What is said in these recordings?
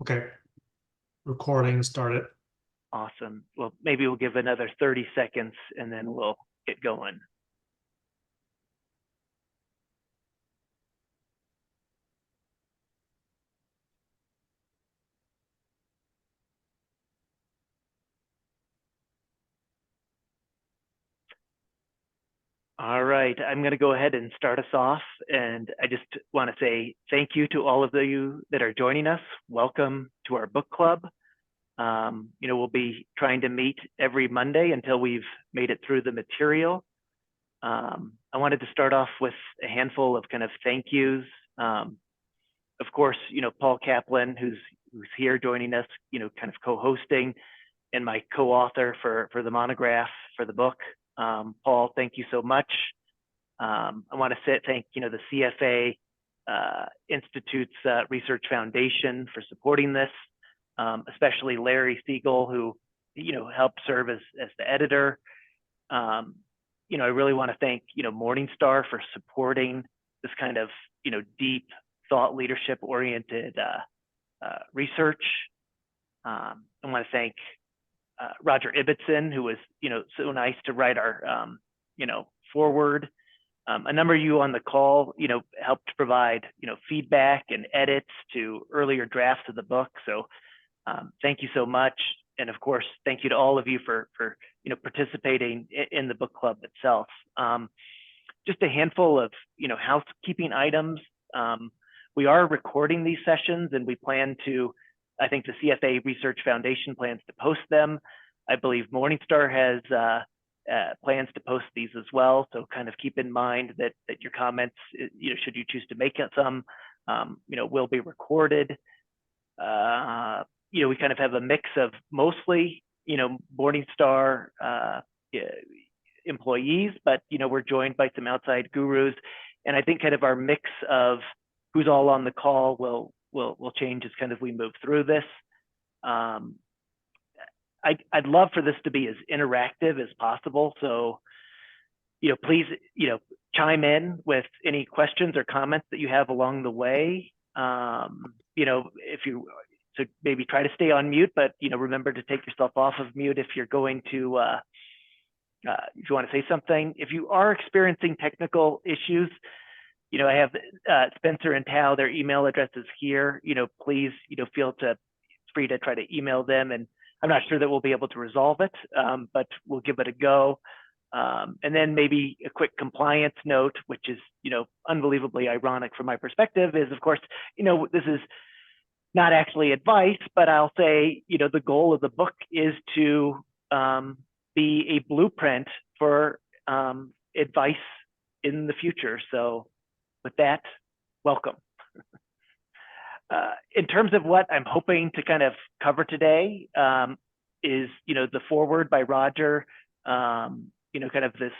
Okay, recording started. Awesome. Well, maybe we'll give another 30 seconds and then we'll get going. All right, I'm going to go ahead and start us off. And I just want to say thank you to all of you that are joining us. Welcome to our book club. We'll be trying to meet every Monday until we've made it through the material. I wanted to start off with a handful of kind of thank yous. Of course, Paul Kaplan, who's here joining us, kind of co-hosting, and my co-author for the monograph for the book. Paul, thank you so much. I want to thank the CFA Institute Research Foundation for supporting this, especially Larry Siegel, who helped serve as the editor. I really want to thank Morningstar for supporting this kind of deep thought leadership oriented research. I want to thank Roger Ibbotson, who was so nice to write our foreword. A number of you on the call helped provide feedback and edits to earlier drafts of the book. So thank you so much. And of course, thank you to all of you for participating in the book club itself. Just a handful of housekeeping items. We are recording these sessions, and we plan to, I think the CFA Research Foundation plans to post them. I believe Morningstar has plans to post these as well. So kind of keep in mind that your comments, should you choose to make some, will be recorded. We kind of have a mix of mostly, Morningstar employees, but we're joined by some outside gurus, and I think kind of our mix of who's all on the call will change as kind of we move through this. I'd love for this to be as interactive as possible. So, please, chime in with any questions or comments that you have along the way. If you, so maybe try to stay on mute, but, remember to take yourself off of mute if you're going to, if you want to say something. If you are experiencing technical issues, I have Spencer and Tao, their email addresses here. Please, feel free to try to email them. And I'm not sure that we'll be able to resolve it, but we'll give it a go. And then maybe a quick compliance note, which is, unbelievably ironic from my perspective, is of course, this is not actually advice, but I'll say, the goal of the book is to be a blueprint for advice in the future. So with that, welcome. In terms of what I'm hoping to kind of cover today is, the foreword by Roger, kind of this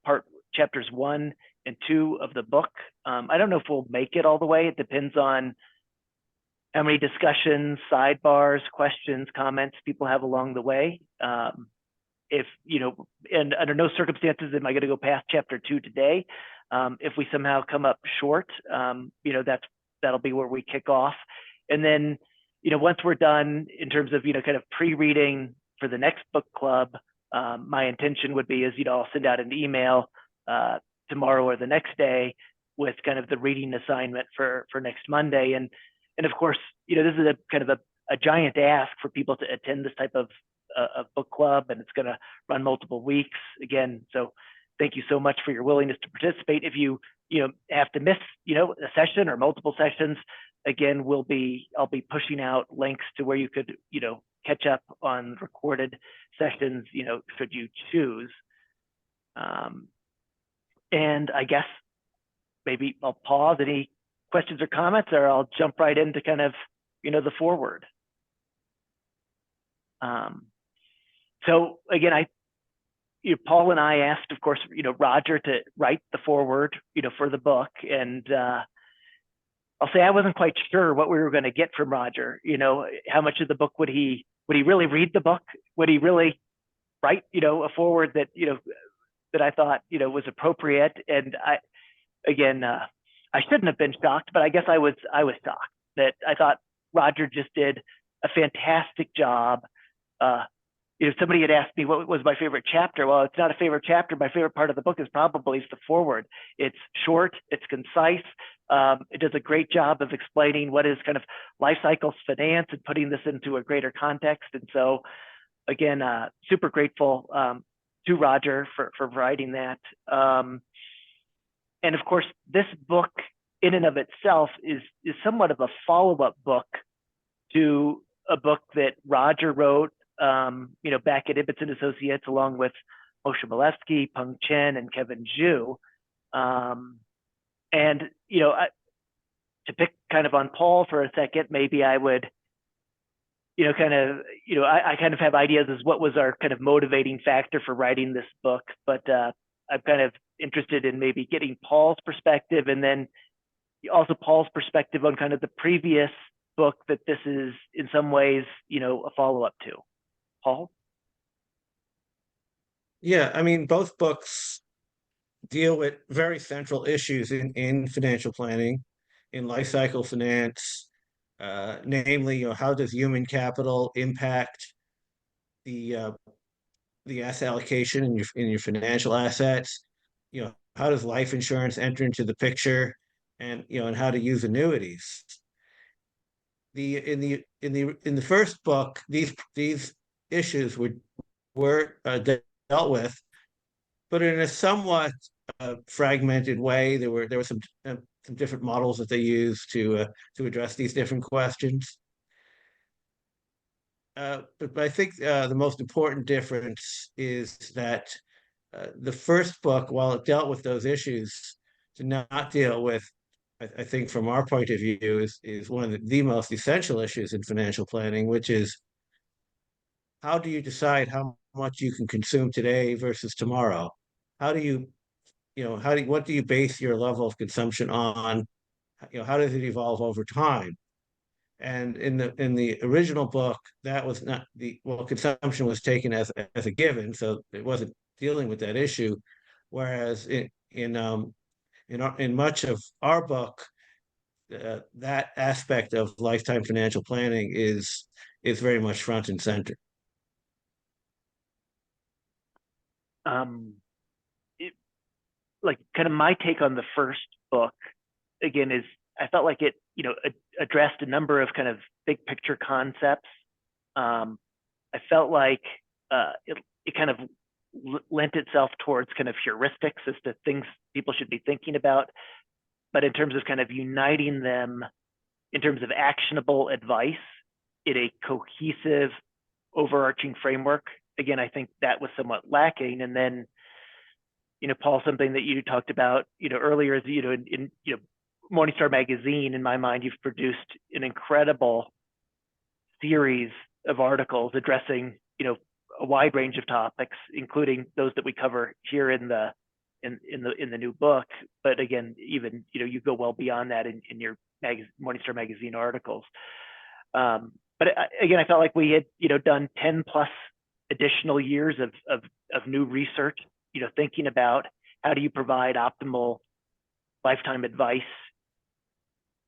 part, chapters 1 and 2 of the book. I don't know if we'll make it all the way. It depends on how many discussions, sidebars, questions, comments people have along the way. If, and under no circumstances am I going to go past chapter 2 today. If we somehow come up short, that'll be where we kick off. And then, once we're done in terms of, kind of pre-reading for the next book club, my intention would be is, I'll send out an email tomorrow or the next day with kind of the reading assignment for next Monday. And of course, this is a kind of a giant ask for people to attend this type of book club, and it's going to run multiple weeks again. So thank you so much for your willingness to participate. If you have to miss a session or multiple sessions, again, I'll be pushing out links to where you could catch up on recorded sessions should you choose. And I guess maybe I'll pause. Any questions or comments, or I'll jump right into kind of the foreword. So again, Paul and I asked, of course, Roger to write the foreword, for the book. And I'll say I wasn't quite sure what we were going to get from Roger. How much of the book would he really read the book? Would he really write, a foreword that, that I thought, was appropriate? And I shouldn't have been shocked, but I guess I was shocked that I thought Roger just did a fantastic job. Somebody had asked me what was my favorite chapter. Well, it's not a favorite chapter. My favorite part of the book is probably the foreword. It's short, it's concise. It does a great job of explaining what is kind of life cycle finance and putting this into a greater context. And so, again, super grateful to Roger for providing that. And of course, this book in and of itself is somewhat of a follow-up book to a book that Roger wrote, back at Ibbotson Associates, along with Moshe Milevsky, Peng Chen, and Kevin Zhu. To pick kind of on Paul for a second, maybe I would, I kind of have ideas as what was our kind of motivating factor for writing this book, but I'm kind of interested in maybe getting Paul's perspective, and then also Paul's perspective on kind of the previous book that this is in some ways, a follow-up to. Paul? Yeah, I mean, both books deal with very central issues in financial planning, in life cycle finance, namely, how does human capital impact the asset allocation in your financial assets? How does life insurance enter into the picture, and how to use annuities? In the first book, these issues were dealt with, but in a somewhat fragmented way. There were some different models that they used to address these different questions. But I think the most important difference is that the first book, while it dealt with those issues, did not deal with, I think from our point of view, is one of the most essential issues in financial planning, which is how do you decide how much you can consume today versus tomorrow? How do you, what do you base your level of consumption on? How does it evolve over time? And in the original book, that was not consumption was taken as a given, so it wasn't dealing with that issue. Whereas in much of our book, that aspect of lifetime financial planning is very much front and center. Like kind of my take on the first book, again, is I felt like it, addressed a number of kind of big picture concepts. I felt like it kind of lent itself towards kind of heuristics as to things people should be thinking about. But in terms of kind of uniting them in terms of actionable advice in a cohesive, overarching framework, again, I think that was somewhat lacking. And then, Paul, something that you talked about, earlier is, in Morningstar magazine, in my mind, you've produced an incredible series of articles addressing, a wide range of topics, including those that we cover here in the new book. But again, even, you go well beyond that in your Morningstar magazine articles. But again, I felt like we had, done 10 plus additional years of new research, thinking about how do you provide optimal lifetime advice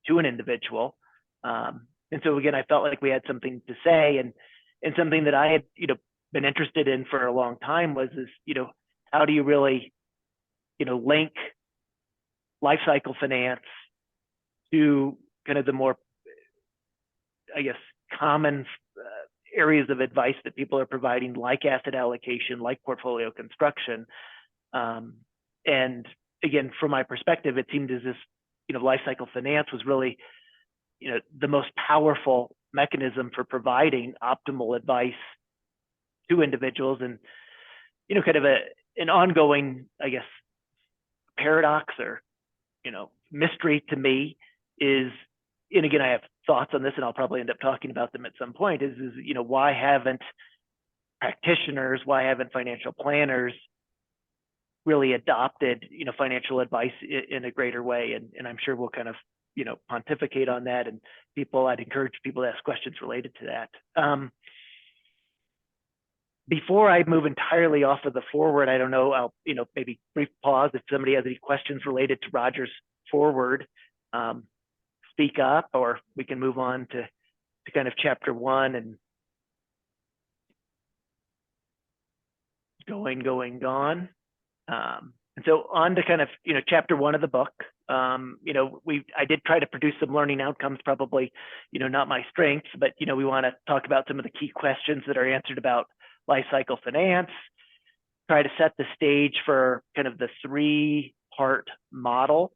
to an individual. And so again, I felt like we had something to say, and something that I had, been interested in for a long time was how do you really, link life cycle finance to kind of the more, I guess, common areas of advice that people are providing, like asset allocation, like portfolio construction. And again, from my perspective, it seemed as if, life cycle finance was really, the most powerful mechanism for providing optimal advice to individuals. And, kind of an ongoing, I guess, paradox or, mystery to me is, and again, I have thoughts on this and I'll probably end up talking about them at some point, is why haven't practitioners, why haven't financial planners really adopted, financial advice in a greater way? And I'm sure we'll kind of, pontificate on that, and I'd encourage people to ask questions related to that. Before I move entirely off of the foreword, I don't know, I'll, maybe brief pause if somebody has any questions related to Roger's foreword, speak up, or we can move on to to kind of chapter 1 and gone. And so on to kind of, chapter 1 of the book. I did try to produce some learning outcomes, probably, not my strengths, but, we want to talk about some of the key questions that are answered about life cycle finance, try to set the stage for kind of the 3-part model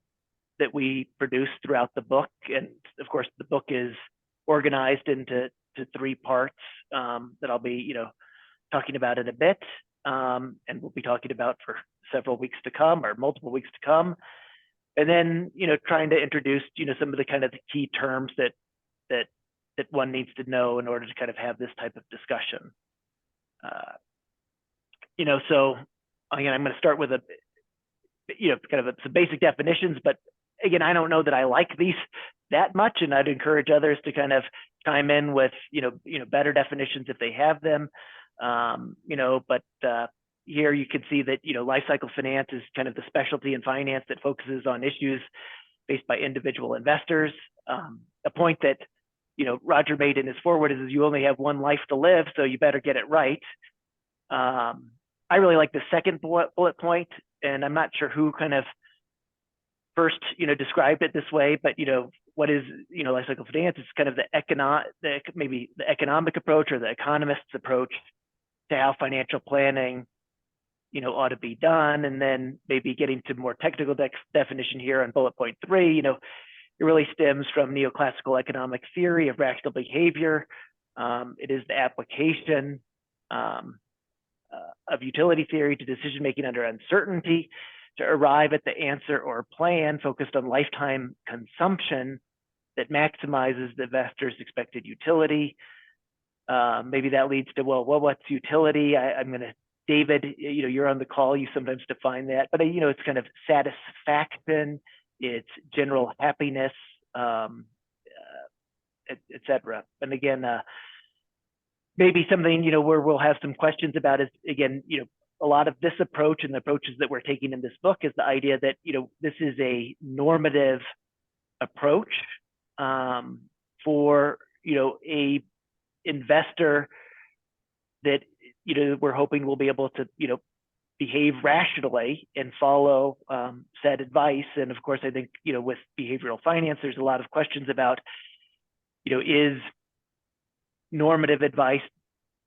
that we produce throughout the book. And of course, the book is organized into 3 parts that I'll be, talking about in a bit. And we'll be talking about for several weeks to come, or multiple weeks to come. And then, trying to introduce, some of the kind of the key terms that one needs to know in order to kind of have this type of discussion. So again, I'm going to start with kind of some basic definitions, but again, I don't know that I like these that much, and I'd encourage others to kind of chime in with, better definitions if they have them. But here you can see that, life cycle finance is kind of the specialty in finance that focuses on issues faced by individual investors. A point that, Roger made in his foreword is you only have one life to live, so you better get it right. I really like the second bullet point, and I'm not sure who kind of first, described it this way, but, what is, life cycle finance? It's kind of maybe the economic approach or the economist's approach to how financial planning, ought to be done. And then maybe getting to more technical definition here on bullet point 3, it really stems from neoclassical economic theory of rational behavior. It is the application of utility theory to decision-making under uncertainty to arrive at the answer or plan focused on lifetime consumption that maximizes the investor's expected utility. Maybe that leads to, well, what's utility? I'm going to, David, you're on the call, you sometimes define that, but it's kind of satisfaction, it's general happiness, et cetera. And again, maybe something, where we'll have some questions about is, again, a lot of this approach and the approaches that we're taking in this book is the idea that, this is a normative approach for, a investor that, we're hoping will be able to, behave rationally and follow said advice. And of course, I think, with behavioral finance, there's a lot of questions about, is normative advice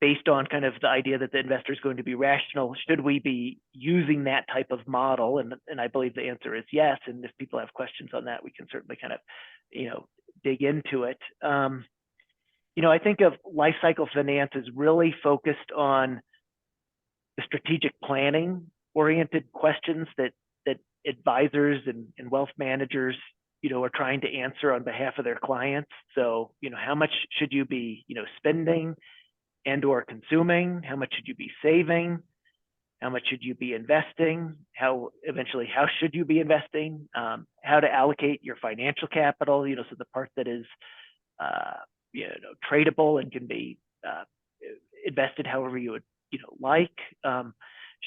based on kind of the idea that the investor is going to be rational? Should we be using that type of model? And I believe the answer is yes. And if people have questions on that, we can certainly kind of, dig into it. I think of life cycle finance as really focused on the strategic planning oriented questions that advisors and wealth managers, are trying to answer on behalf of their clients. So, how much should you be, spending and or consuming? How much should you be saving? How much should you be investing? How should you be investing? How to allocate your financial capital, so the part that is, tradable and can be invested however you would, like.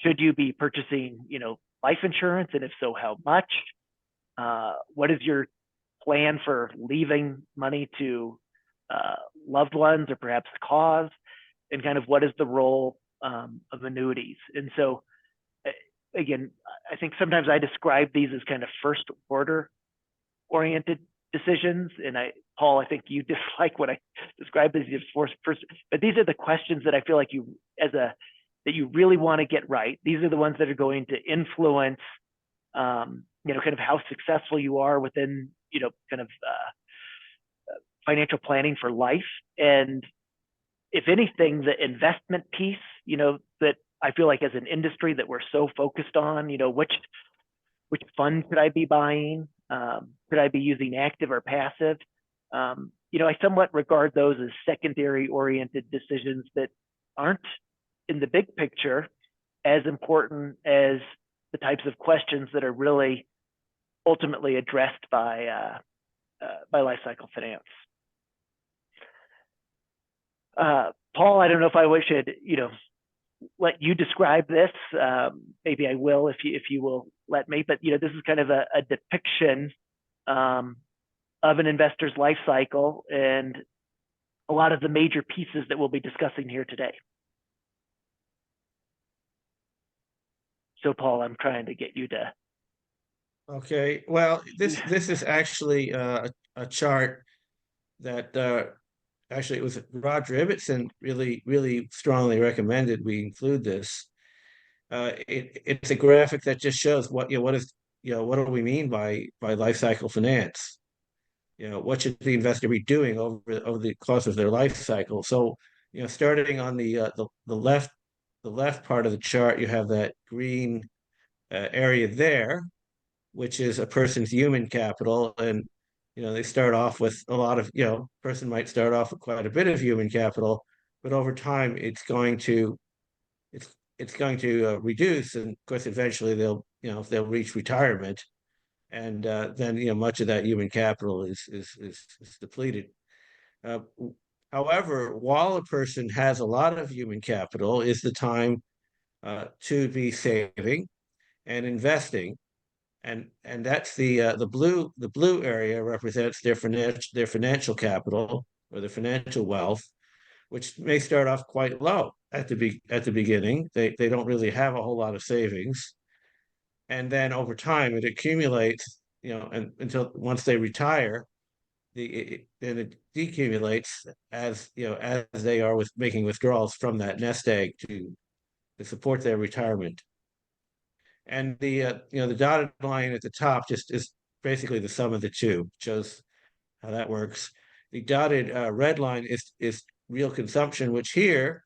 Should you be purchasing, life insurance? And if so, how much? What is your plan for leaving money to loved ones or perhaps the cause? And kind of what is the role of annuities? And so, again, I think sometimes I describe these as kind of first order oriented decisions. And Paul, I think you dislike what I describe as first, but these are the questions that I feel like that you really want to get right. These are the ones that are going to influence, kind of how successful you are within, kind of financial planning for life. And if anything, the investment piece, that I feel like as an industry that we're so focused on, which fund could I be buying? Could I be using active or passive? I somewhat regard those as secondary oriented decisions that aren't in the big picture as important as the types of questions that are really ultimately addressed by life cycle finance. Paul, I don't know if I should, let you describe this. Maybe I will if you will let me. But this is kind of a depiction of an investor's life cycle, and a lot of the major pieces that we'll be discussing here today. So Paul, I'm trying to get you to. Okay, well, this is actually a chart that actually it was Roger Ibbotson really strongly recommended we include this. It's a graphic that just shows what what do we mean by life cycle finance? What should the investor be doing over the course of their life cycle? So, starting on the left part of the chart, you have that green area there, which is a person's human capital, and they start off with a lot of person might start off with quite a bit of human capital, but over time it's going to reduce, and of course eventually they'll reach retirement, and then much of that human capital is depleted. Uh, However, while a person has a lot of human capital, is the time to be saving and investing, and that's the blue area represents their financial capital or their financial wealth, which may start off quite low at the beginning. They don't really have a whole lot of savings, and then over time it accumulates, and until once they retire, then it decumulates as they are making withdrawals from that nest egg to support their retirement. And the dotted line at the top just is basically the sum of the two, shows how that works. The dotted red line is real consumption, which here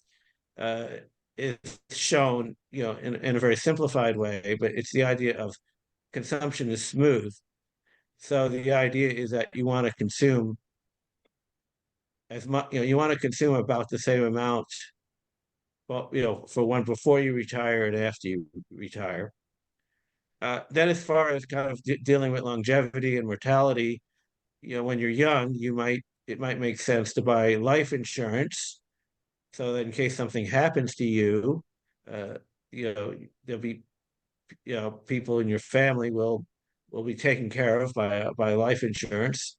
is shown in a very simplified way, but it's the idea of consumption is smooth. So the idea is that you want to consume as much, you want to consume about the same amount, well, for one before you retire and after you retire. Then as far as kind of dealing with longevity and mortality, when you're young, it might make sense to buy life insurance, so that in case something happens to you, there'll be, people in your family will be taken care of by life insurance.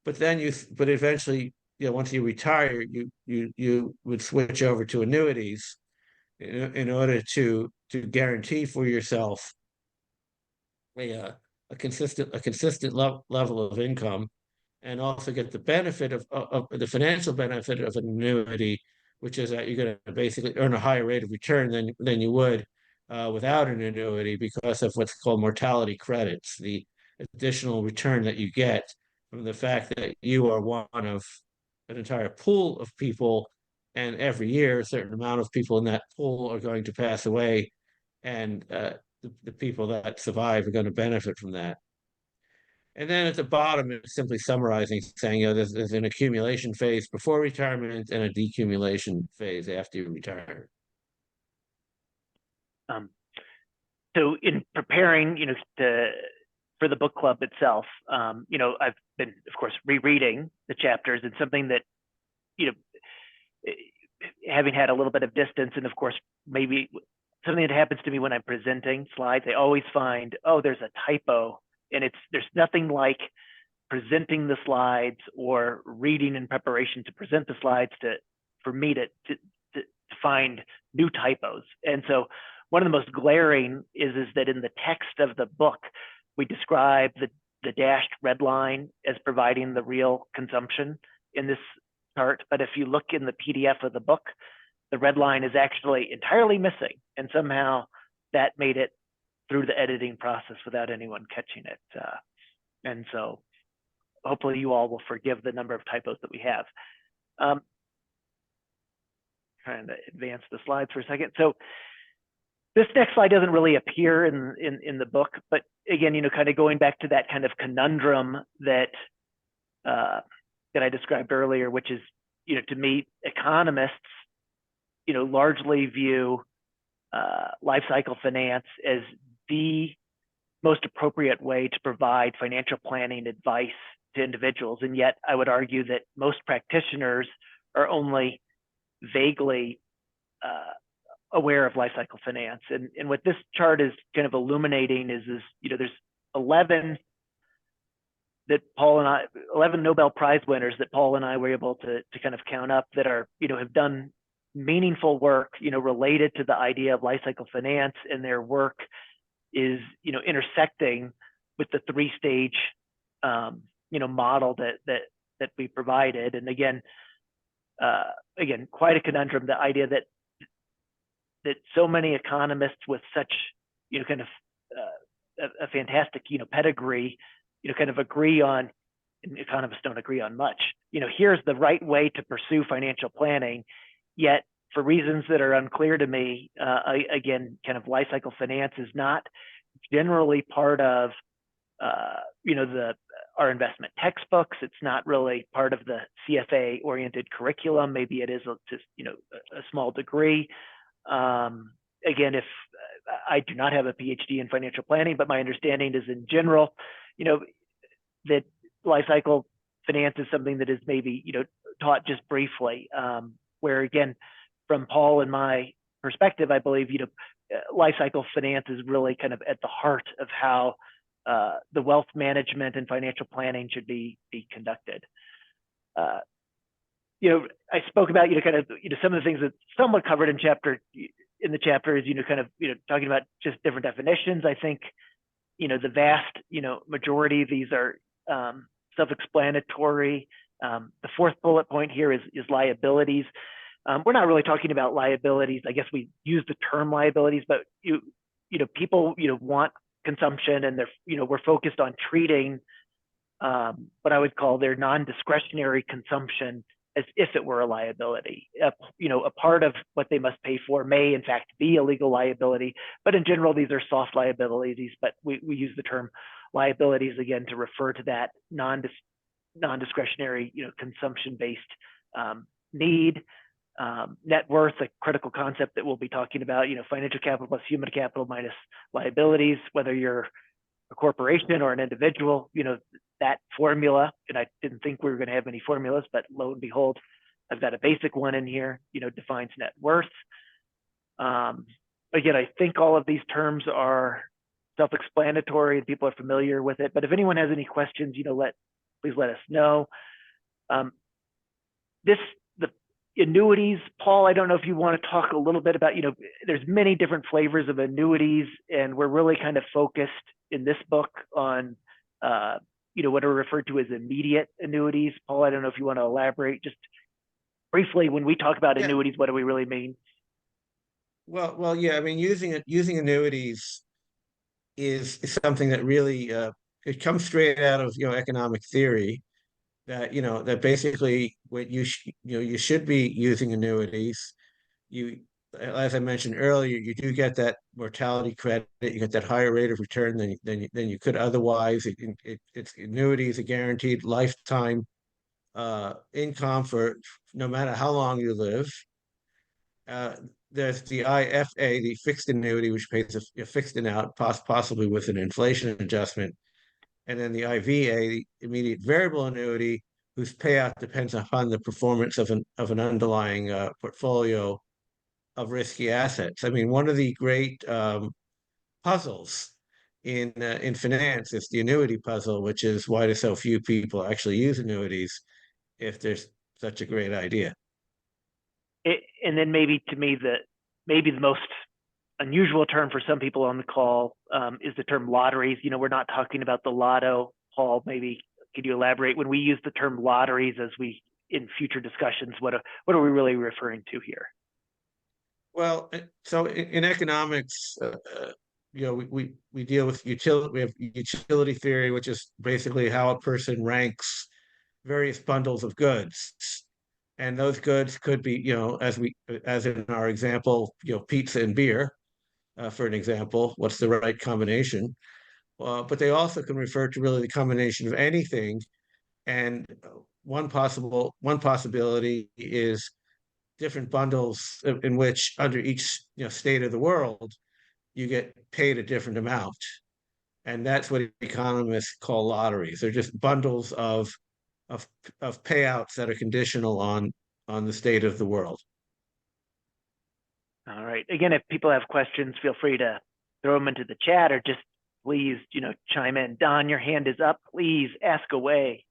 But eventually, once you retire, you would switch over to annuities in order to guarantee for yourself a consistent level of income, and also get the benefit of the financial benefit of an annuity, which is that you're going to basically earn a higher rate of return than you would without an annuity, because of what's called mortality credits, the additional return that you get from the fact that you are one of an entire pool of people, and every year a certain amount of people in that pool are going to pass away, and the people that survive are going to benefit from that. And then at the bottom, it's simply summarizing, saying, there's an accumulation phase before retirement and a decumulation phase after you retire. So in preparing, for the book club itself, I've been, of course, rereading the chapters, and something that, having had a little bit of distance, and of course, maybe something that happens to me when I'm presenting slides, I always find, oh, there's a typo, and there's nothing like presenting the slides or reading in preparation to present the slides for me to find new typos. And so one of the most glaring is that in the text of the book, we describe the dashed red line as providing the real consumption in this chart. But if you look in the PDF of the book, the red line is actually entirely missing. And somehow that made it through the editing process without anyone catching it. And so hopefully you all will forgive the number of typos that we have. Trying to advance the slides for a second. So this next slide doesn't really appear in the book, but again, kind of going back to that kind of conundrum that I described earlier, which is, to me, economists, largely view life cycle finance as the most appropriate way to provide financial planning advice to individuals. And yet I would argue that most practitioners are only vaguely aware of life cycle finance. And what this chart is kind of illuminating is there's 11 that Paul and I, 11 Nobel Prize winners that Paul and I were able to kind of count up that are, have done meaningful work, related to the idea of life cycle finance, and their work is, intersecting with the three-stage, model that we provided. And again, quite a conundrum, the idea that so many economists with such, kind of a fantastic, pedigree, kind of agree on, and economists don't agree on much, here's the right way to pursue financial planning, yet for reasons that are unclear to me, again, kind of life cycle finance is not generally part of, our investment textbooks. It's not really part of the CFA oriented curriculum. Maybe it is just, a small degree. Again, if I do not have a PhD in financial planning, but my understanding is in general, that life cycle finance is something that is maybe, taught just briefly, where again, from Paul and my perspective, I believe, life cycle finance is really kind of at the heart of how the wealth management and financial planning should be conducted. I spoke about, kind of, some of the things that somewhat covered in the chapter is, kind of, talking about just different definitions. I think, the vast, majority of these are self-explanatory. The fourth bullet point here is liabilities. We're not really talking about liabilities. I guess we use the term liabilities, but people, want consumption, and they're, we're focused on treating what I would call their non-discretionary consumption as if it were a liability. A part of what they must pay for may in fact be a legal liability, but in general, these are soft liabilities, but we use the term liabilities again to refer to that non-discretionary, consumption-based need. Net worth, a critical concept that we'll be talking about, financial capital plus human capital minus liabilities, whether you're a corporation or an individual, that formula, and I didn't think we were going to have any formulas, but lo and behold, I've got a basic one in here, defines net worth. Again, I think all of these terms are self-explanatory and people are familiar with it, but if anyone has any questions, please let us know. The annuities, Paul, I don't know if you want to talk a little bit about, there's many different flavors of annuities, and we're really kind of focused in this book on, what are referred to as immediate annuities. Paul, I don't know if you want to elaborate just briefly, when we talk about annuities, what do we really mean? Well, yeah, I mean, using annuities is something that really it comes straight out of economic theory, that that basically what you should be using annuities. As I mentioned earlier, you do get that mortality credit, you get that higher rate of return than you could otherwise. It's annuities, a guaranteed lifetime income for no matter how long you live. There's the IFA, the fixed annuity, which pays a fixed amount, possibly with an inflation adjustment. And then the IVA, the immediate variable annuity, whose payout depends upon the performance of an underlying portfolio of risky assets. I mean, one of the great puzzles in finance is the annuity puzzle, which is why do so few people actually use annuities if there's such a great idea. And then maybe to me, maybe the most unusual term for some people on the call is the term lotteries. We're not talking about the lotto. Paul, maybe could you elaborate when we use the term lotteries as we in future discussions? What are we really referring to here? Well, so in economics, we deal with utility. We have utility theory, which is basically how a person ranks various bundles of goods, and those goods could be, as in our example, pizza and beer, for an example. What's the right combination? But they also can refer to really the combination of anything. And one possibility is different bundles in which, under each state of the world, you get paid a different amount, and that's what economists call lotteries. They're just bundles of payouts that are conditional on the state of the world. All right. Again, if people have questions, feel free to throw them into the chat or just please, chime in. Don, your hand is up. Please ask away.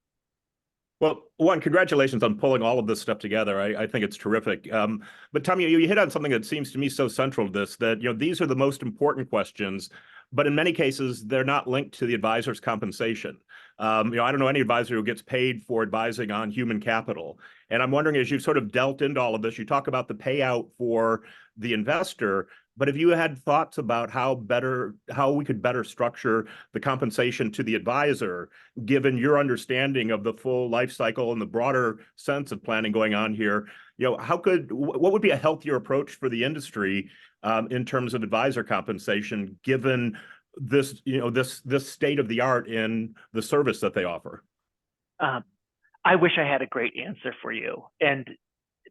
Well, one, congratulations on pulling all of this stuff together. I think it's terrific. But Tommy, you hit on something that seems to me so central to this, that these are the most important questions, but in many cases, they're not linked to the advisor's compensation. I don't know any advisor who gets paid for advising on human capital. And I'm wondering, as you've sort of dealt into all of this, you talk about the payout for the investor, but have you had thoughts about how we could better structure the compensation to the advisor, given your understanding of the full life cycle and the broader sense of planning going on here? What would be a healthier approach for the industry in terms of advisor compensation, given this, this state of the art in the service that they offer? I wish I had a great answer for you. And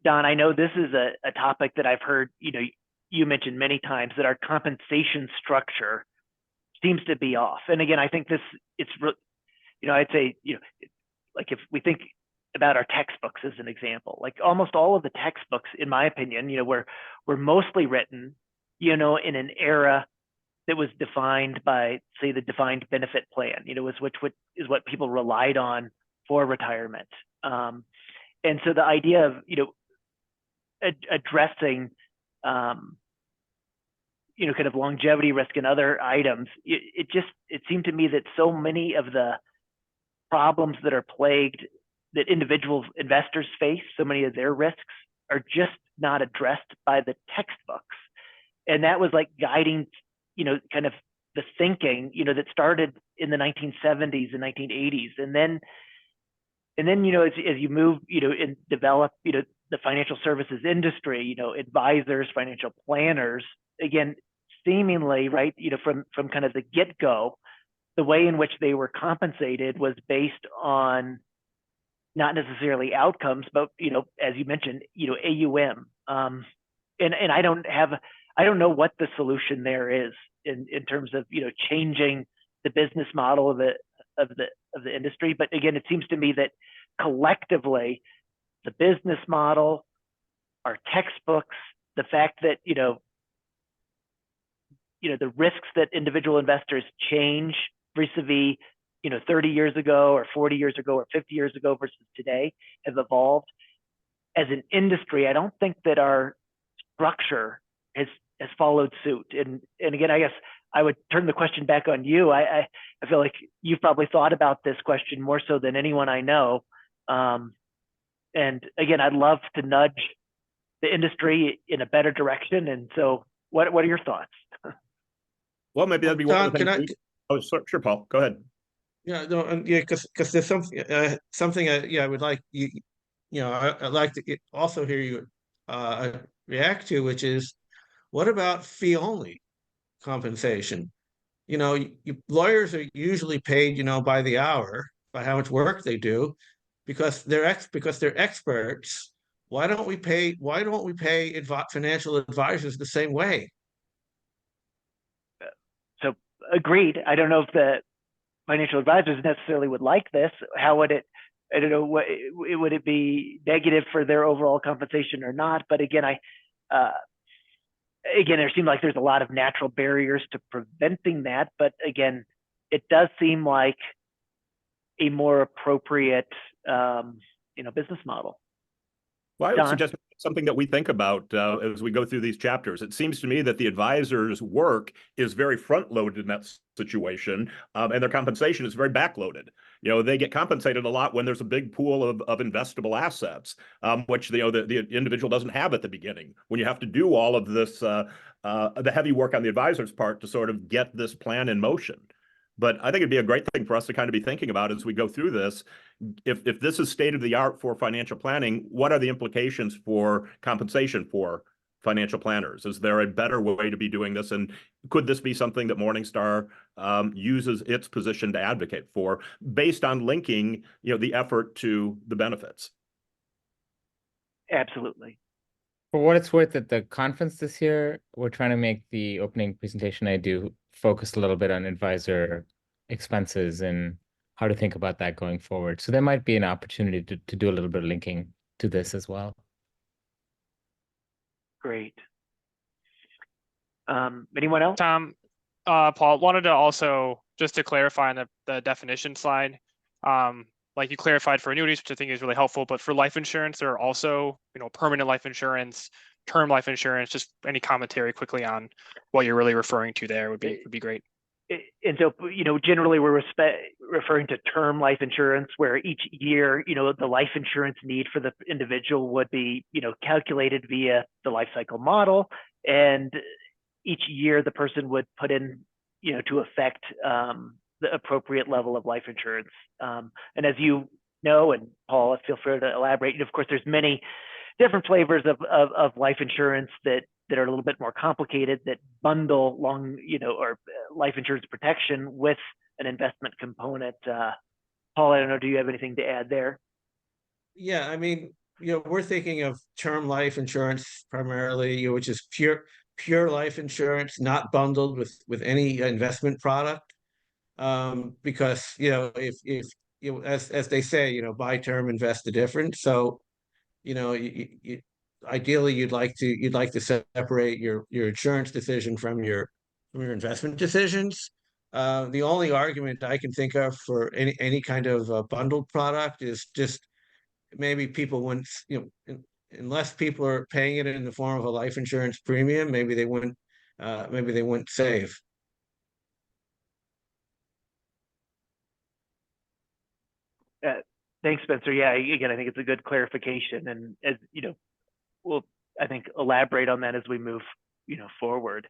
Don, I know this is a topic that I've heard, you mentioned many times, that our compensation structure seems to be off. And again, I think I'd say, like if we think about our textbooks as an example, like almost all of the textbooks, in my opinion, were mostly written, in an era that was defined by, say, the defined benefit plan, which is what people relied on for retirement. And so the idea of, addressing, kind of longevity risk and other items, it seemed to me that so many of the problems that are plagued, that individual investors face, so many of their risks are just not addressed by the textbooks. And that was like guiding, kind of the thinking, that started in the 1970s and 1980s. And then, as you move, and develop, the financial services industry, advisors, financial planners, again, seemingly, right, from kind of the get-go, the way in which they were compensated was based on not necessarily outcomes, but, as you mentioned, AUM. And I don't know what the solution there is in terms of, changing the business model of the industry. But again, it seems to me that collectively, the business model, our textbooks, the fact that, the risks that individual investors change vis-a-vis, 30 years ago or 40 years ago or 50 years ago versus today have evolved. As an industry, I don't think that our structure has followed suit. And again, I guess I would turn the question back on you. I feel like you've probably thought about this question more so than anyone I know. And again, I'd love to nudge the industry in a better direction. And so what are your thoughts? Well, maybe that'd be one of the things. Oh, sure, Paul, go ahead. Yeah, no, because there's something I would like I'd like to also hear you react to, which is, what about fee only compensation? Lawyers are usually paid, by the hour, by how much work they do, because they're experts. Why don't we pay financial advisors the same way? So agreed. I don't know if the financial advisors necessarily would like this. How would it? I don't know. Would it be negative for their overall compensation or not? But again, there seems like there's a lot of natural barriers to preventing that. But again, it does seem like a more appropriate, business model. Well, I would Don? suggest something that we think about as we go through these chapters. It seems to me that the advisor's work is very front-loaded in that situation, and their compensation is very back-loaded. They get compensated a lot when there's a big pool of investable assets, which the individual doesn't have at the beginning. When you have to do all of this, the heavy work on the advisor's part to sort of get this plan in motion. But I think it'd be a great thing for us to kind of be thinking about as we go through this. If this is state of the art for financial planning, what are the implications for compensation for financial planners? Is there a better way to be doing this? And could this be something that Morningstar uses its position to advocate for, based on linking, the effort to the benefits? Absolutely. For what it's worth, at the conference this year, we're trying to make the opening presentation I do focus a little bit on advisor expenses and how to think about that going forward. So there might be an opportunity to do a little bit of linking to this as well. Great. Anyone else? Tom, Paul, wanted to also, just to clarify on the definition slide, like you clarified for annuities, which I think is really helpful, but for life insurance, there are also, permanent life insurance, term life insurance. Just any commentary quickly on what you're really referring to there would be great. And so, generally we're referring to term life insurance, where each year, the life insurance need for the individual would be, calculated via the life cycle model. And each year the person would put in, to affect the appropriate level of life insurance. And as you know, and Paul, feel free to elaborate, of course, there's many different flavors of life insurance that are a little bit more complicated, that bundle or life insurance protection with an investment component. Paul, I don't know, do you have anything to add there? Yeah, I mean, we're thinking of term life insurance primarily, which is pure life insurance, not bundled with any investment product. Because if as they say, buy term, invest the difference. So ideally you'd like to separate your insurance decision from your investment decisions. The only argument I can think of for any kind of bundled product is just maybe people wouldn't, unless people are paying it in the form of a life insurance premium, maybe they wouldn't save. Thanks, Spencer. Yeah, again, I think it's a good clarification, and as we'll, I think, elaborate on that as we move forward.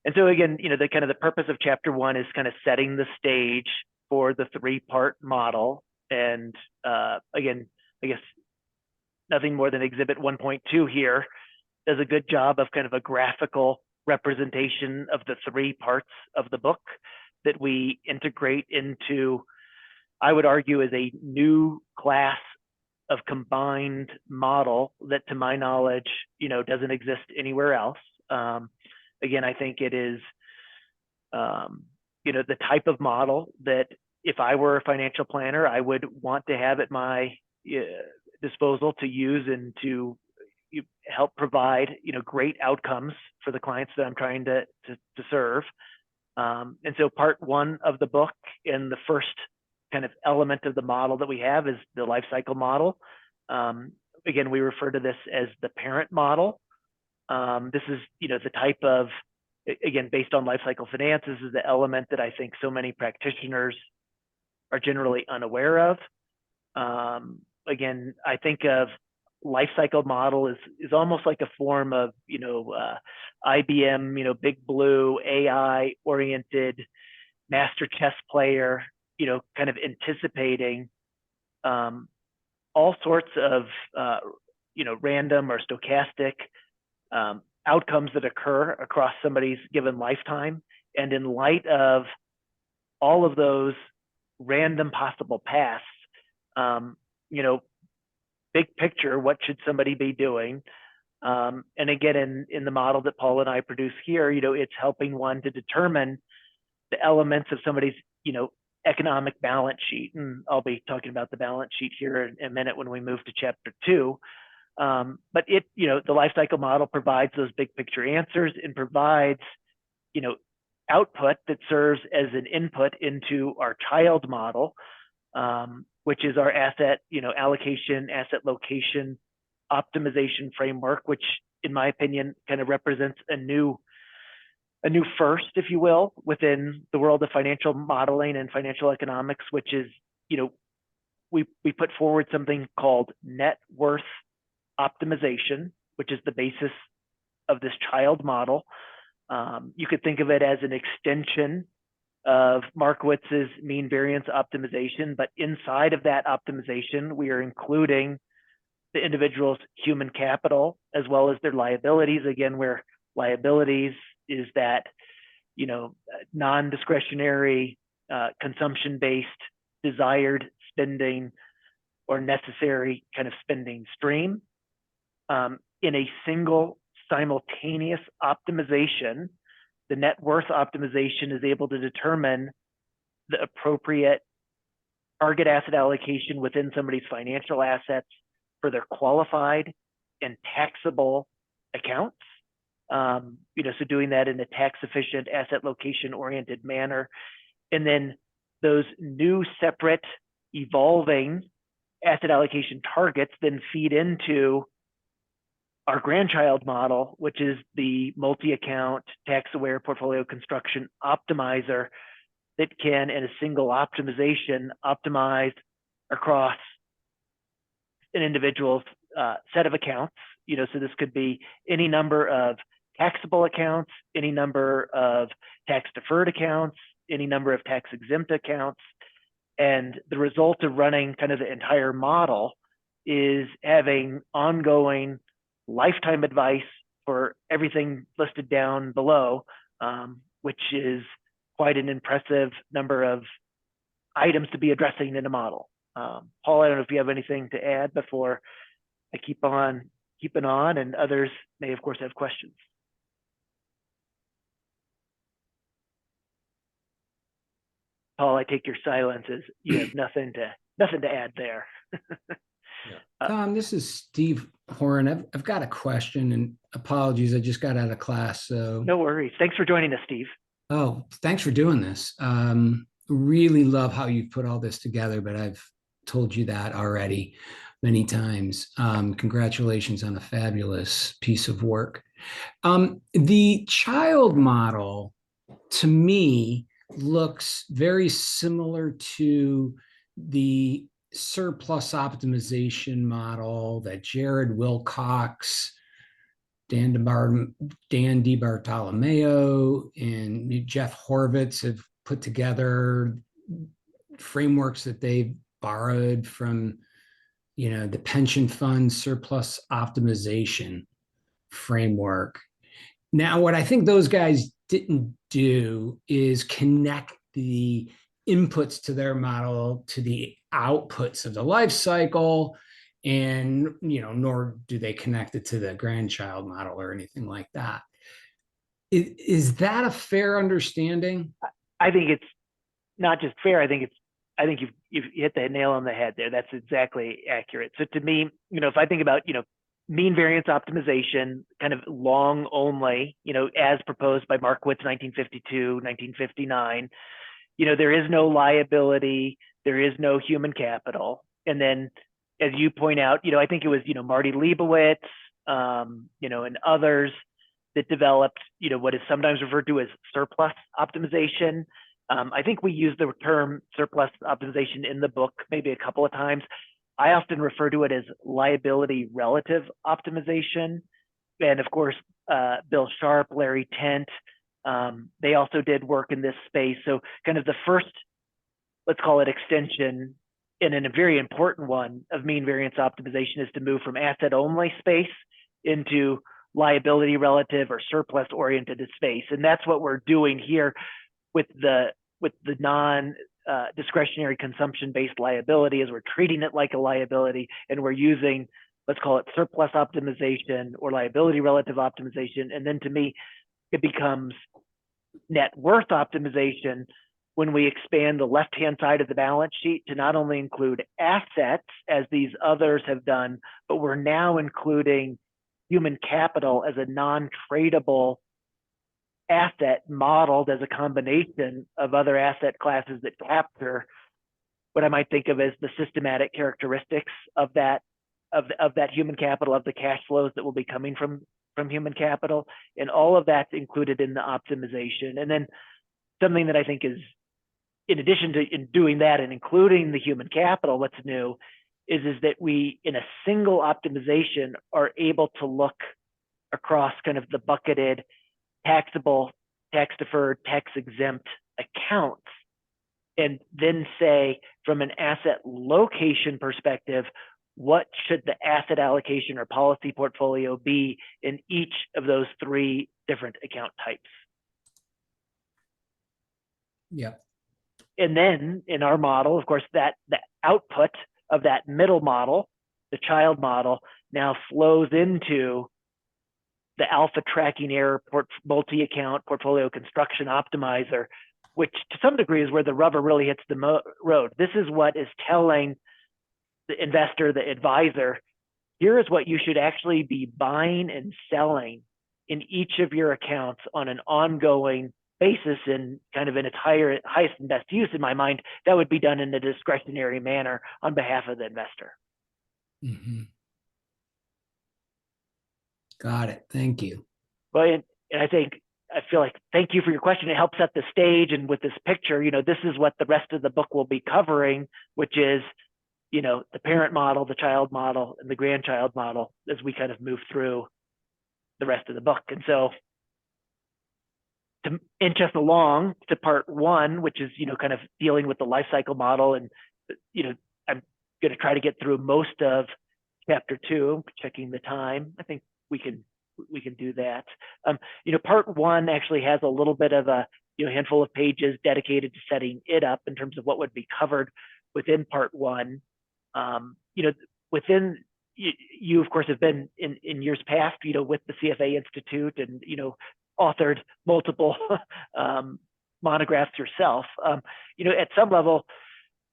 And so again, the purpose of chapter 1 is kind of setting the stage for the 3-part model. And again, I guess nothing more than exhibit 1.2 here does a good job of kind of a graphical representation of the 3 parts of the book that we integrate into, I would argue, is a new class of combined model that, to my knowledge, doesn't exist anywhere else. Again, I think it is, the type of model that if I were a financial planner, I would want to have at my disposal to use and to help provide, great outcomes for the clients that I'm trying to serve. And so part 1 of the book, and the first kind of element of the model that we have, is the life cycle model. Again, we refer to this as the parent model. This is, the type of, again, based on life cycle finance, this is the element that I think so many practitioners are generally unaware of. Again, I think of life cycle model is almost like a form of, IBM, Big Blue, AI oriented master chess player, kind of anticipating all sorts of, random or stochastic outcomes that occur across somebody's given lifetime. And in light of all of those random possible paths, big picture, what should somebody be doing? And again, in the model that Paul and I produce here, it's helping one to determine the elements of somebody's, economic balance sheet. And I'll be talking about the balance sheet here in a minute when we move to chapter 2. But it, the life cycle model provides those big picture answers and provides, output that serves as an input into our child model, which is our asset, allocation, asset location, optimization framework, which in my opinion kind of represents a new first, if you will, within the world of financial modeling and financial economics, which is, we put forward something called net worth optimization, which is the basis of this child model. You could think of it as an extension of Markowitz's mean variance optimization, but inside of that optimization, we are including the individual's human capital as well as their liabilities. Again, where liabilities is that, non-discretionary, consumption-based, desired spending or necessary kind of spending stream. In a single simultaneous optimization, the net worth optimization is able to determine the appropriate target asset allocation within somebody's financial assets for their qualified and taxable accounts. So doing that in a tax efficient, asset location oriented manner. And then those new separate evolving asset allocation targets then feed into our grandchild model, which is the multi-account tax-aware portfolio construction optimizer that can, in a single optimization, optimize across an individual's set of accounts. So this could be any number of taxable accounts, any number of tax-deferred accounts, any number of tax-exempt accounts. And the result of running kind of the entire model is having ongoing lifetime advice for everything listed down below, which is quite an impressive number of items to be addressing in a model. Paul, I don't know if you have anything to add before I keep on keeping on, and others may, of course, have questions. Paul, I take your silence as you have nothing to add there. Tom, this is Steve Horan. I've got a question, and apologies, I just got out of class. So no worries. Thanks for joining us, Steve. Oh, thanks for doing this. Really love how you've put all this together, but I've told you that already many times. Congratulations on a fabulous piece of work. The child model, to me, looks very similar to the surplus optimization model that Jared Wilcox, Dan DiBartolomeo, and Jeff Horvitz have put together, frameworks that they've borrowed from, the pension fund surplus optimization framework. Now, what I think those guys didn't do is connect the inputs to their model to the outputs of the life cycle, and nor do they connect it to the grandchild model or anything like that. Is that a fair understanding? I think it's not just fair. I think you've hit the nail on the head there. That's exactly accurate. So to me, if I think about mean variance optimization, kind of long only, as proposed by Markowitz 1952, 1959, there is no liability, there is no human capital. And then, as you point out, I think it was, Marty Leibowitz, and others that developed, what is sometimes referred to as surplus optimization. I think we use the term surplus optimization in the book maybe a couple of times. I often refer to it as liability relative optimization. And of course, Bill Sharp, Larry Tent, they also did work in this space. So kind of the first, let's call it extension, and a very important one of mean variance optimization is to move from asset only space into liability relative or surplus oriented space. And that's what we're doing here with the non discretionary consumption based liability, is we're treating it like a liability, and we're using, let's call it surplus optimization or liability relative optimization. And then to me, it becomes net worth optimization when we expand the left-hand side of the balance sheet to not only include assets, as these others have done, but we're now including human capital as a non-tradable asset modeled as a combination of other asset classes that capture what I might think of as the systematic characteristics of that human capital, of the cash flows that will be coming from human capital. And all of that's included in the optimization. And then something that I think is, in addition to doing that and including the human capital, what's new is that we, in a single optimization, are able to look across kind of the bucketed taxable, tax deferred, tax exempt accounts, and then say, from an asset location perspective, what should the asset allocation or policy portfolio be in each of those three different account types? Yeah. And then in our model, of course, the output of that middle model, the child model, now flows into the alpha tracking error multi-account portfolio construction optimizer, which to some degree is where the rubber really hits the road. This is what is telling the investor, the advisor, here is what you should actually be buying and selling in each of your accounts on an ongoing basis in kind of in its highest and best use. In my mind, that would be done in a discretionary manner on behalf of the investor. Mhm. Got it. Thank you. Well, and I feel like, thank you for your question. It helps set the stage. And with this picture, this is what the rest of the book will be covering, which is, the parent model, the child model, and the grandchild model as we kind of move through the rest of the book. And so to inch us along to part one, which is, kind of dealing with the life cycle model. And, I'm going to try to get through most of chapter 2, checking the time. I think we can do that. Part 1 actually has a little bit of a handful of pages dedicated to setting it up in terms of what would be covered within part 1. Within you of course have been in years past, with the CFA Institute and authored multiple monographs yourself. At some level,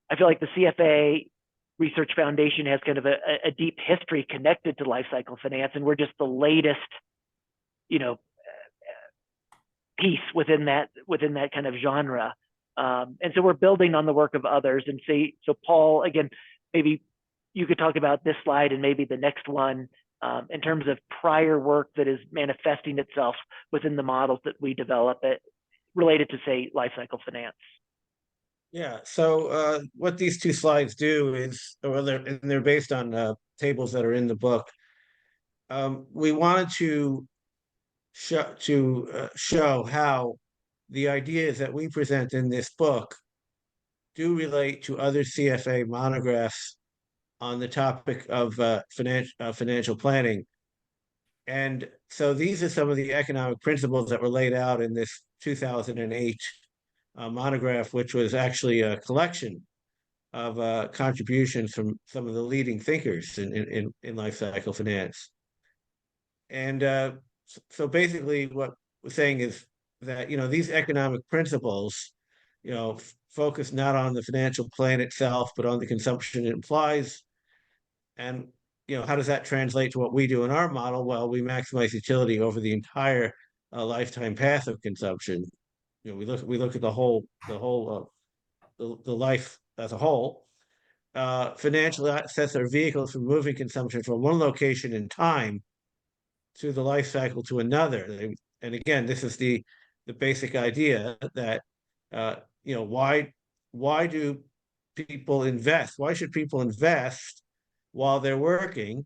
I feel like the CFA Research Foundation has kind of a deep history connected to life cycle finance, and we're just the latest, piece within that kind of genre. And so we're building on the work of others. And so Paul, again, maybe you could talk about this slide and maybe the next one in terms of prior work that is manifesting itself within the models that we develop related to, say, life cycle finance. Yeah, so what these two slides do is, well, they're based on tables that are in the book. We wanted to show how the ideas that we present in this book do relate to other CFA monographs on the topic of financial planning. And so these are some of the economic principles that were laid out in this 2008 monograph, which was actually a collection of contributions from some of the leading thinkers in life cycle finance. And so basically what we're saying is that, these economic principles, focus not on the financial plan itself, but on the consumption it implies. And, how does that translate to what we do in our model? Well, we maximize utility over the entire lifetime path of consumption. We look at the life as a whole. Financial assets are vehicles for moving consumption from one location in time to the life cycle to another. And again, this is the basic idea that why do people invest? Why should people invest while they're working?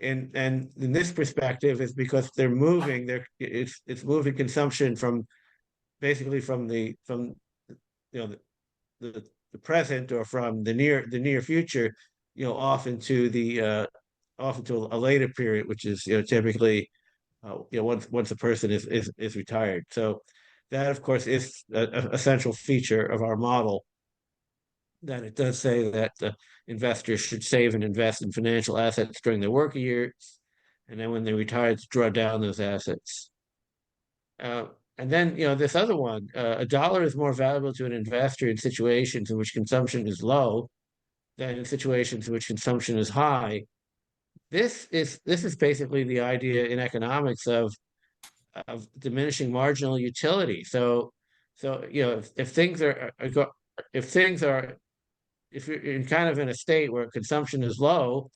And in this perspective, is because they're moving. It's moving consumption from basically from the present or from the near future, off into a later period, which is typically once a person is retired. So that, of course, is a central feature of our model, that it does say that investors should save and invest in financial assets during their work years, and then when they retire, to draw down those assets. And then, this other one, a dollar is more valuable to an investor in situations in which consumption is low than in situations in which consumption is high. This is basically the idea in economics of diminishing marginal utility. So if you're in kind of in a state where consumption is low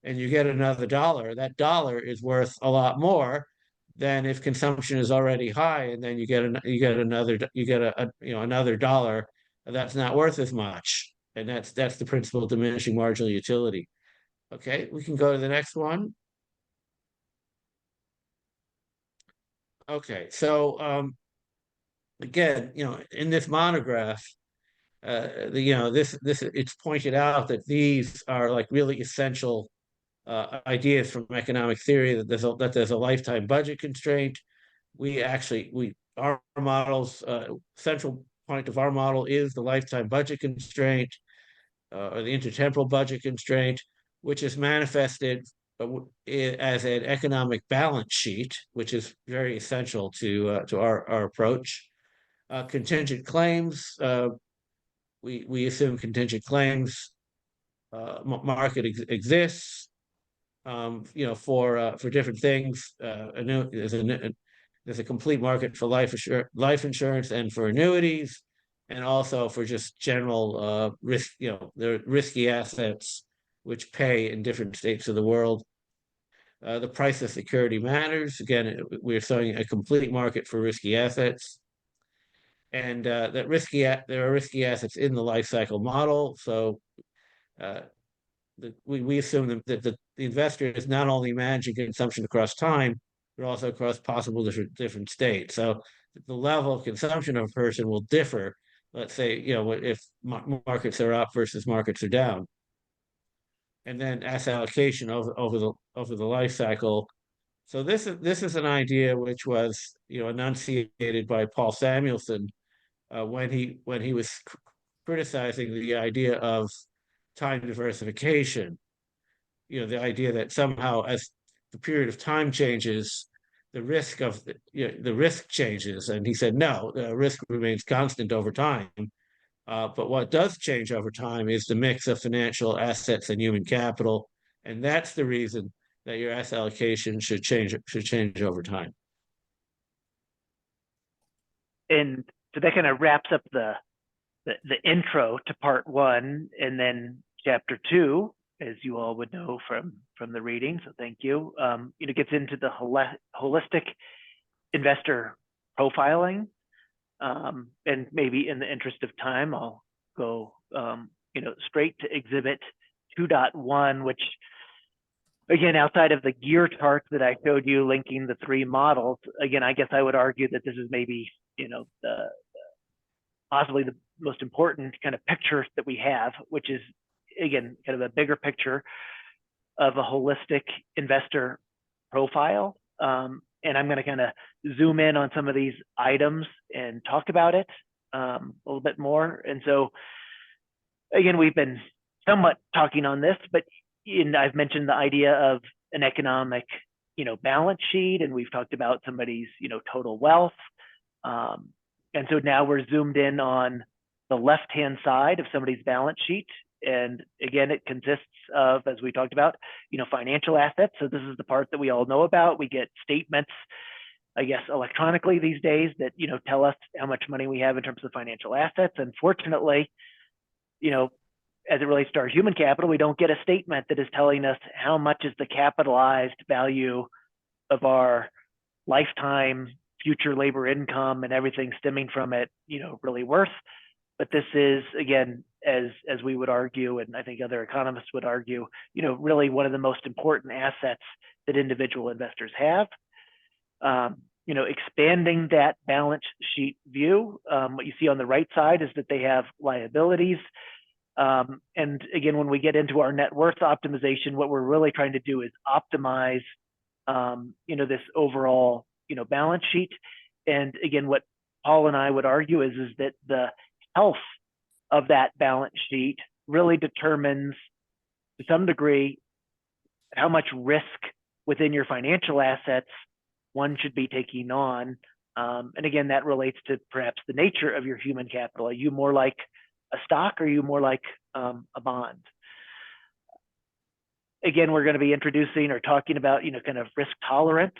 and you get another dollar, that dollar is worth a lot more than if consumption is already high, and then you get another dollar that's not worth as much. And that's the principle of diminishing marginal utility. Okay, we can go to the next one. Okay, so again, in this monograph, it's pointed out that these are like really essential ideas from economic theory, that there's a lifetime budget constraint. Our models, central point of our model is the lifetime budget constraint, or the intertemporal budget constraint, which is manifested as an economic balance sheet, which is very essential to our approach. Contingent claims, we assume contingent claims market exists, for different things. There's there's a complete market for life insurance and for annuities, and also for just general risk, the risky assets which pay in different states of the world. The price of security matters. Again, we're showing a complete market for risky assets. And there are risky assets in the life cycle model. So we assume that the investor is not only managing consumption across time, but also across possible different states. So the level of consumption of a person will differ. Let's say, if markets are up versus markets are down. And then asset allocation over the life cycle. So this is an idea which was enunciated by Paul Samuelson when he was criticizing the idea of time diversification. The idea that somehow as the period of time changes, the risk changes, and he said no, the risk remains constant over time. But what does change over time is the mix of financial assets and human capital, and that's the reason that your asset allocation should change over time. And so that kind of wraps up the intro to part one, and then chapter two, as you all would know from the reading. So thank you. Gets into the holistic investor profiling. And maybe in the interest of time, I'll go straight to exhibit 2.1, which again, outside of the gear chart that I showed you linking the three models, again, I guess I would argue that this is maybe possibly the most important kind of picture that we have, which is again kind of a bigger picture of a holistic investor profile. And I'm going to kind of zoom in on some of these items and talk about it a little bit more. And so, again, we've been somewhat talking on this, but I've mentioned the idea of an economic, balance sheet, and we've talked about somebody's, total wealth. And so now we're zoomed in on the left-hand side of somebody's balance sheet. And again, it consists of, as we talked about, financial assets. So this is the part that we all know about. We get statements, I guess, electronically these days that, tell us how much money we have in terms of financial assets. And fortunately, as it relates to our human capital, we don't get a statement that is telling us how much is the capitalized value of our lifetime future labor income and everything stemming from it, really worth. But this is, again, as we would argue, and I think other economists would argue, really one of the most important assets that individual investors have. Expanding that balance sheet view, what you see on the right side is that they have liabilities. And again, when we get into our net worth optimization, what we're really trying to do is optimize, this overall, balance sheet. And again, what Paul and I would argue is that the health of that balance sheet really determines, to some degree, how much risk within your financial assets one should be taking on. And again, that relates to perhaps the nature of your human capital. Are you more like a stock, or are you more like a bond? Again, we're going to be introducing or talking about, kind of risk tolerance.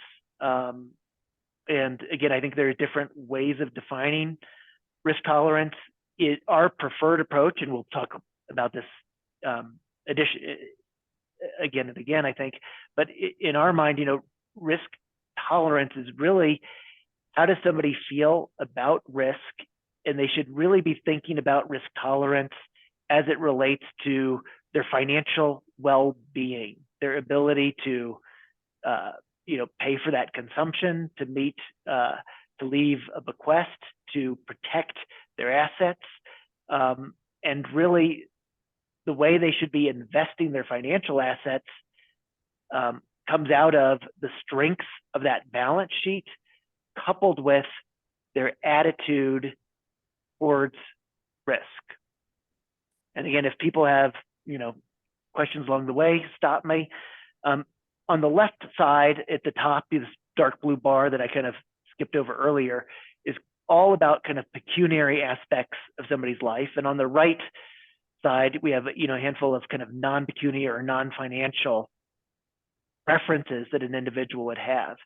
And again, I think there are different ways of defining risk tolerance. Our preferred approach, and we'll talk about this again and again, I think, but in our mind, risk tolerance is really, how does somebody feel about risk? And they should really be thinking about risk tolerance as it relates to their financial well-being, their ability to, pay for that consumption, to meet, to leave a bequest, to protect their assets, and really the way they should be investing their financial assets comes out of the strengths of that balance sheet, coupled with their attitude towards risk. And again, if people have, questions along the way, stop me. On the left side at the top, this dark blue bar that I kind of skipped over earlier is all about kind of pecuniary aspects of somebody's life. And on the right side, we have, a handful of kind of non-pecuniary or non-financial preferences that an individual would have.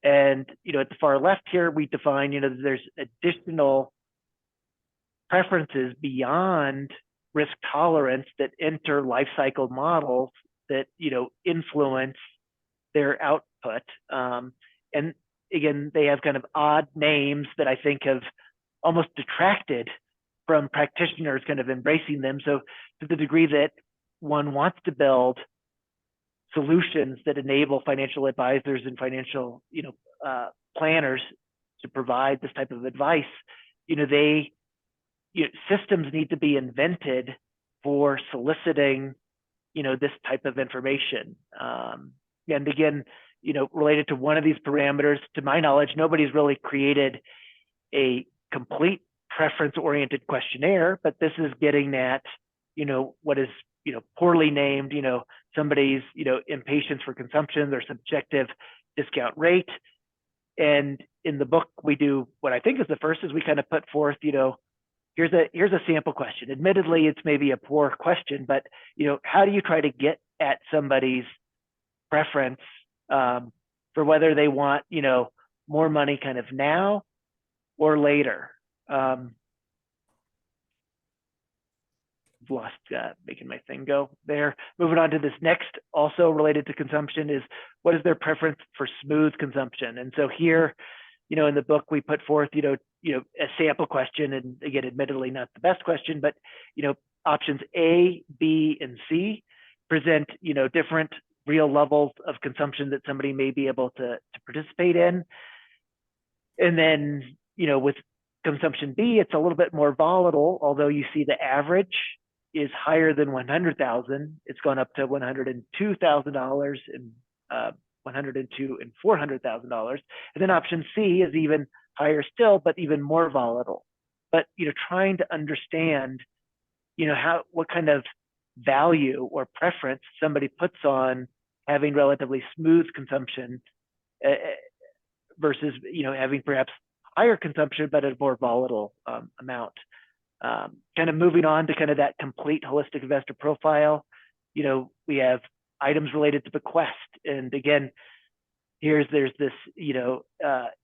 And, at the far left here, we define, there's additional preferences beyond risk tolerance that enter life cycle models that, influence their output. And again, they have kind of odd names that I think have almost detracted from practitioners kind of embracing them. So to the degree that one wants to build solutions that enable financial advisors and financial, planners to provide this type of advice, systems need to be invented for soliciting, this type of information. And again, related to one of these parameters, to my knowledge, nobody's really created a complete preference-oriented questionnaire, but this is getting at, what is, poorly named, somebody's, impatience for consumption, their subjective discount rate. And in the book, we do what I think is the first is we kind of put forth, here's a sample question. Admittedly, it's maybe a poor question, but, how do you try to get at somebody's preference for whether they want, more money kind of now or later? Lost making my thing go there. Moving on to this next, also related to consumption, is what is their preference for smooth consumption? And so here, in the book, we put forth, a sample question, and again, admittedly not the best question, but options A, B, and C present different real levels of consumption that somebody may be able to participate in. And then with consumption B, it's a little bit more volatile, although you see the average is higher than 100,000. It's gone up to $102,000 and $102,000 and $400,000. And then option C is even higher still, but even more volatile. But trying to understand, what kind of value or preference somebody puts on having relatively smooth consumption versus having perhaps higher consumption but at a more volatile amount. Kind of moving on to kind of that complete holistic investor profile, we have items related to bequest. And again, there's this,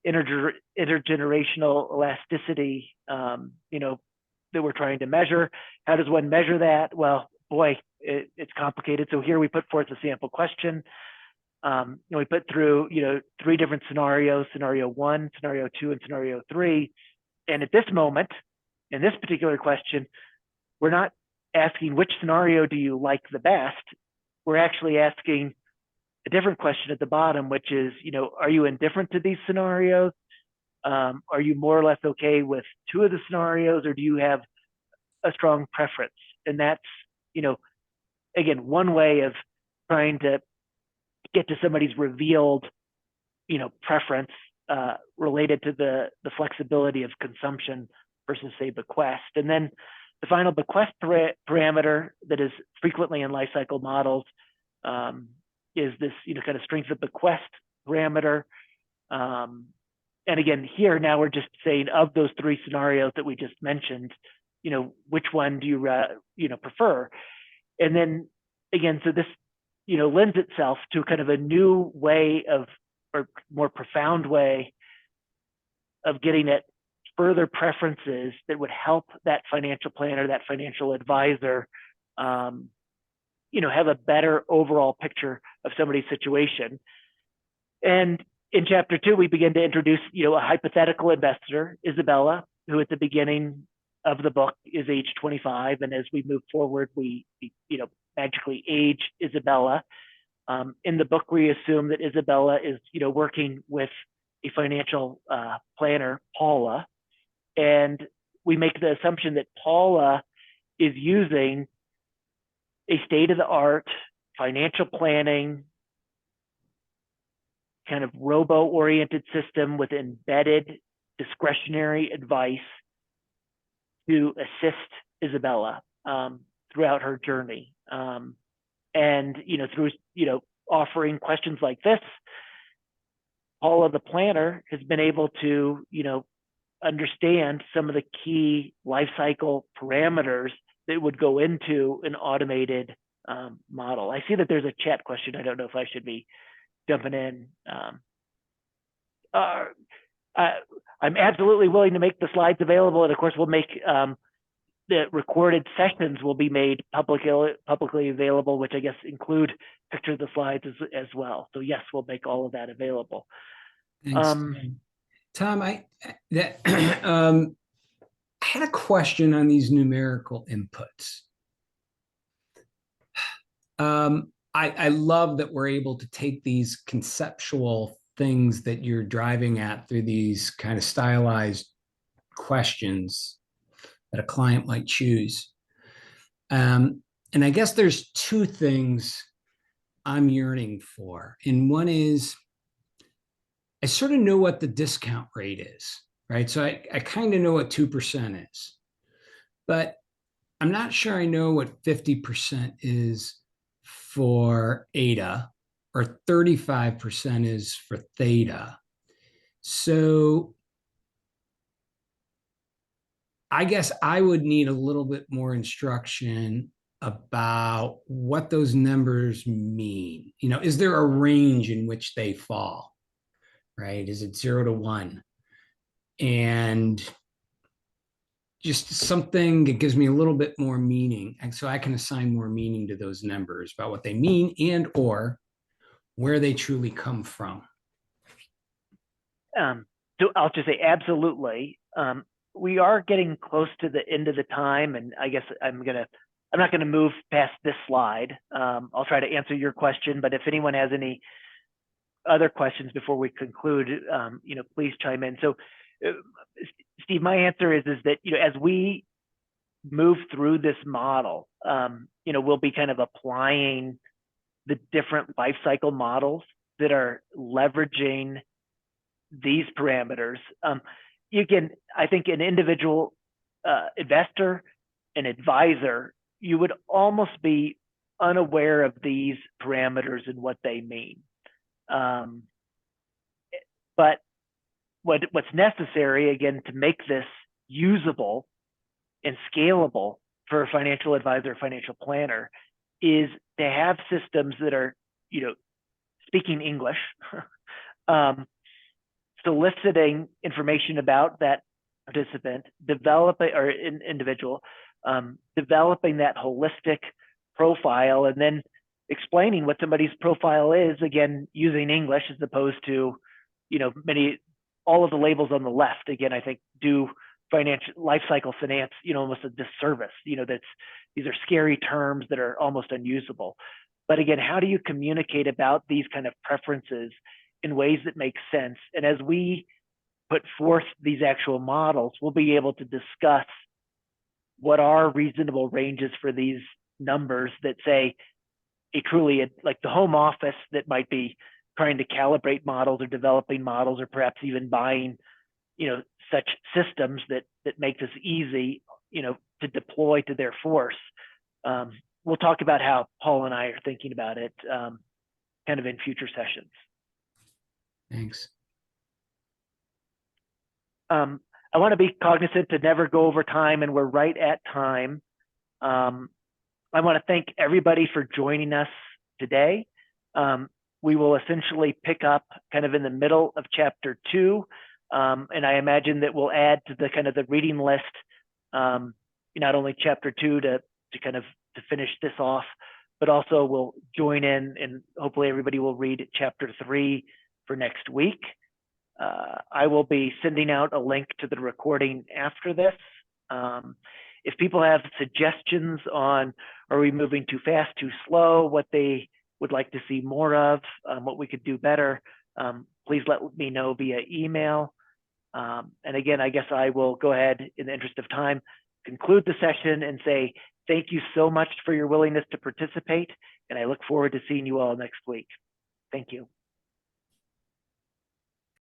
intergenerational elasticity, that we're trying to measure. How does one measure that? Well, boy, it's complicated. So here we put forth a sample question. We put through, 3 different scenarios, scenario 1, scenario 2, and scenario 3. And at this moment, in this particular question, we're not asking which scenario do you like the best. We're actually asking a different question at the bottom, which is, are you indifferent to these scenarios? Are you more or less okay with 2 of the scenarios, or do you have a strong preference? And that's, again, one way of trying to get to somebody's revealed, preference related to the flexibility of consumption versus, say, bequest. And then the final bequest parameter that is frequently in life cycle models is this, kind of strength of bequest parameter. And again, here now we're just saying, of those 3 scenarios that we just mentioned, which one do you prefer? And then again, so this lends itself to kind of a new way of, or more profound way of getting at further preferences that would help that financial planner, that financial advisor, have a better overall picture of somebody's situation. And in chapter 2, we begin to introduce, a hypothetical investor, Isabella, who at the beginning of the book is age 25. And as we move forward, we magically age Isabella. In the book, we assume that Isabella is, working with a financial planner, Paula. And we make the assumption that Paula is using a state-of-the-art financial planning, kind of robo-oriented system with embedded discretionary advice to assist Isabella throughout her journey. And, through, offering questions like this, Paula, the planner, has been able to, understand some of the key life cycle parameters that would go into an automated model. I see that there's a chat question. I don't know if I should be jumping in. I'm absolutely willing to make the slides available, and of course, we'll make the recorded sessions will be made publicly available, which I guess include pictures of the slides as well. So yes, we'll make all of that available. Thanks, Tom. I had a question on these numerical inputs. I love that we're able to take these conceptual things that you're driving at through these kind of stylized questions that a client might choose. And I guess there's two things I'm yearning for. And one is, I sort of know what the discount rate is, right? So I kind of know what 2% is, but I'm not sure I know what 50% is for eta or 35% is for theta. So I guess I would need a little bit more instruction about what those numbers mean. You know, is there a range in which they fall, right? Is it 0 to 1? And just something that gives me a little bit more meaning. And so I can assign more meaning to those numbers about what they mean and or where they truly come from. So I'll just say absolutely. We are getting close to the end of the time, and I guess I'm not gonna move past this slide. I'll try to answer your question, but if anyone has any other questions before we conclude, you know, please chime in. So, Steve, my answer is that, you know, as we move through this model, you know, we'll be kind of applying the different life cycle models that are leveraging these parameters. You can, I think, an individual investor, an advisor, you would almost be unaware of these parameters and what they mean. But what's necessary, again, to make this usable and scalable for a financial advisor, financial planner, is to have systems that are, you know, speaking English, soliciting information about that participant, developing or individual, developing that holistic profile, and then explaining what somebody's profile is, again, using English as opposed to, you know, all of the labels on the left, again, I think do financial life cycle finance, you know, almost a disservice. You know, these are scary terms that are almost unusable. But again, how do you communicate about these kind of preferences in ways that make sense? And as we put forth these actual models, we'll be able to discuss what are reasonable ranges for these numbers that say a truly, like the home office that might be trying to calibrate models or developing models or perhaps even buying, you know, such systems that make this easy, you know, to deploy to their force. We'll talk about how Paul and I are thinking about it kind of in future sessions. Thanks. I want to be cognizant to never go over time, and we're right at time. I want to thank everybody for joining us today. We will essentially pick up kind of in the middle of chapter 2. And I imagine that we'll add to the kind of the reading list, not only chapter 2 to kind of to finish this off, but also we'll join in and hopefully everybody will read chapter 3 for next week. I will be sending out a link to the recording after this. If people have suggestions on, are we moving too fast, too slow, what they would like to see more of, what we could do better, please let me know via email. And again, I guess I will go ahead in the interest of time, conclude the session and say, thank you so much for your willingness to participate. And I look forward to seeing you all next week. Thank you.